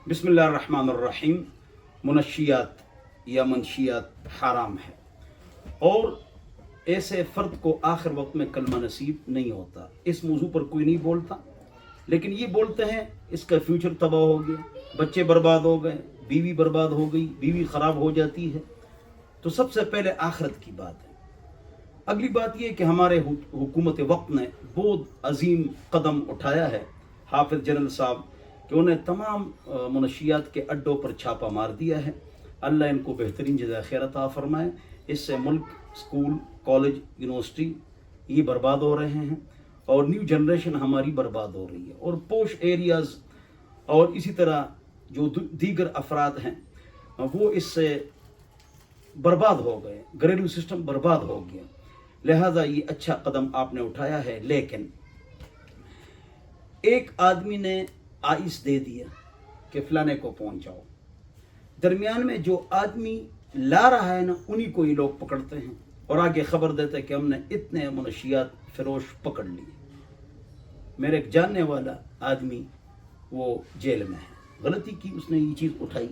बिस्मिल्लाहिर्रहमानिर्रहीम। मुनशियात या मनशियात हराम है और ऐसे फ़र्द को आखिर वक्त में कलमा नसीब नहीं होता। इस मौजू पर कोई नहीं बोलता, लेकिन ये बोलते हैं इसका फ्यूचर तबाह हो गया, बच्चे बर्बाद हो गए, बीवी बर्बाद हो गई, बीवी ख़राब हो जाती है। तो सबसे पहले आखिरत की बात है। अगली बात यह कि हमारे हुकूमत वक्त ने बहुत अजीम कदम उठाया है हाफिज़ जनरल साहब कि उन्हें तमाम मुनशियात के अड्डों पर छापा मार दिया है। अल्लाह इनको बेहतरीन जज़ा खैर अता फरमाए। इससे मुल्क, स्कूल, कॉलेज, यूनिवर्सिटी ये बर्बाद हो रहे हैं और न्यू जनरेशन हमारी बर्बाद हो रही है। और पोश एरियाज़ और इसी तरह जो दीगर अफराद हैं वो इससे बर्बाद हो गए, घरेलू सिस्टम बर्बाद हो गया। लिहाजा ये अच्छा कदम आपने उठाया है। लेकिन एक आदमी ने आइस दे दिया कि फलाने को पहुंचाओ, दरमियान में जो आदमी ला रहा है ना उन्हीं को ये लोग पकड़ते हैं और आगे खबर देते हैं कि हमने इतने मुनशियात फरोश पकड़ लिए। मेरे एक जानने वाला आदमी वो जेल में है, गलती की उसने ये चीज़ उठाई,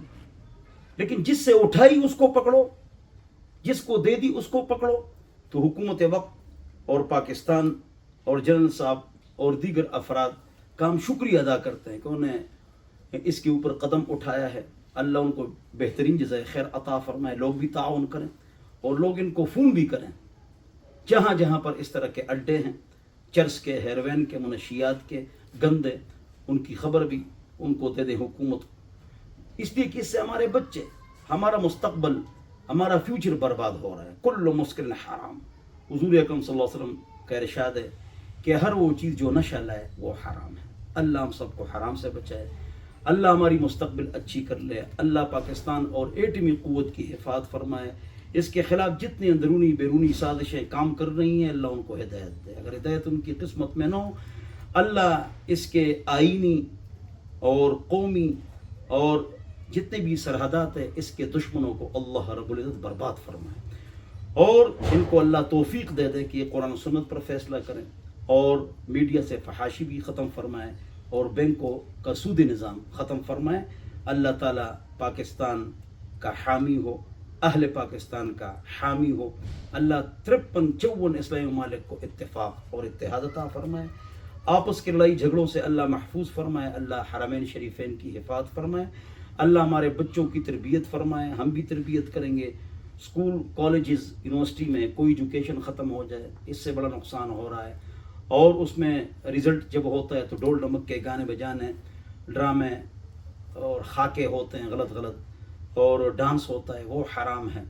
लेकिन जिससे उठाई उसको पकड़ो, जिसको दे दी उसको पकड़ो। तो हुकूमत वक्त और पाकिस्तान और जनरल साहब और दीगर अफराद का हम शुक्रिया अदा करते हैं कि उन्हें इसके ऊपर कदम उठाया है। अल्लाह उनको बेहतरीन जज़ाए खैर अता फरमाए। लोग भी ताउन करें और लोग इनको फ़ोन भी करें जहाँ जहाँ पर इस तरह के अड्डे हैं, चर्स के, हेरोइन के, मुनशियात के, गंदे, उनकी खबर भी उनको दे दे हुकूमत, इसलिए कि इससे हमारे बच्चे, हमारा मुस्तकबल, हमारा फ्यूचर बर्बाद हो रहा है। कुल्लु मुस्किरिन हराम। हुज़ूर अकरम सल्लल्लाहु अलैहि वसल्लम का इरशाद है कि हर वो चीज़ जो नशा लाए वो हराम है। अल्लाह हम सबको हराम से बचाए, अल्लाह हमारी मुस्तकबिल अच्छी कर ले, अल्लाह पाकिस्तान और एटमी क़ुव्वत की हिफाज़त फरमाए। इसके ख़िलाफ़ जितनी अंदरूनी बैरूनी साजिशें काम कर रही हैं अल्लाह उनको हिदायत दे। अगर हिदायत उनकी किस्मत में न हो, अल्लाह इसके आइनी और कौमी और जितने भी सरहदात है इसके दुश्मनों को अल्लाह रब्बुल इज़्ज़त बर्बाद फरमाए और इनको अल्लाह तौफीक दे दे कि ये कुरान सुन्नत पर फैसला करें और मीडिया से फहाशी भी ख़त्म फरमाए और बैंकों का सूदी निज़ाम ख़त्म फरमाए। अल्लाह ताला पाकिस्तान का हामी हो, अहले पाकिस्तान का हामी हो। अल्लाह 53-54 इस्लामी ममालिक को इत्तेफाक और इत्तेहाद अता फरमाए। आपस के लड़ाई झगड़ों से अल्लाह महफूज फरमाए। अल्लाह हरमैन शरीफैन की हिफाजत फरमाए। अल्लाह हमारे बच्चों की तरबियत फरमाए, हम भी तरबियत करेंगे। स्कूल, कॉलेजेस, यूनिवर्सिटी में कोई एजुकेशन ख़त्म हो जाए, इससे बड़ा नुकसान हो रहा है। और उसमें रिज़ल्ट जब होता है तो डोल डमक के गाने बजाने, ड्रामे और खाके होते हैं गलत गलत, और डांस होता है, वो हराम है।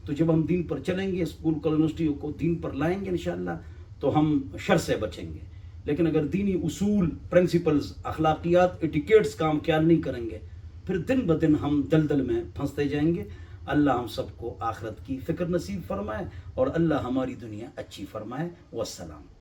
तो जब हम दीन पर चलेंगे, स्कूल यूनिवर्सिटियों को दीन पर लाएंगे इंशाअल्लाह, तो हम शर से बचेंगे। लेकिन अगर दीनी उसूल, प्रिंसिपल्स, अखलाकियात, एटिकेट्स का हम ख्याल नहीं करेंगे, फिर दिन ब दिन हम दलदल में फंसते जाएंगे। अल्लाह हम सबको आखिरत की फ़िक्र नसीब फरमाए और अल्लाह हमारी दुनिया अच्छी फरमाए। वस्सलाम।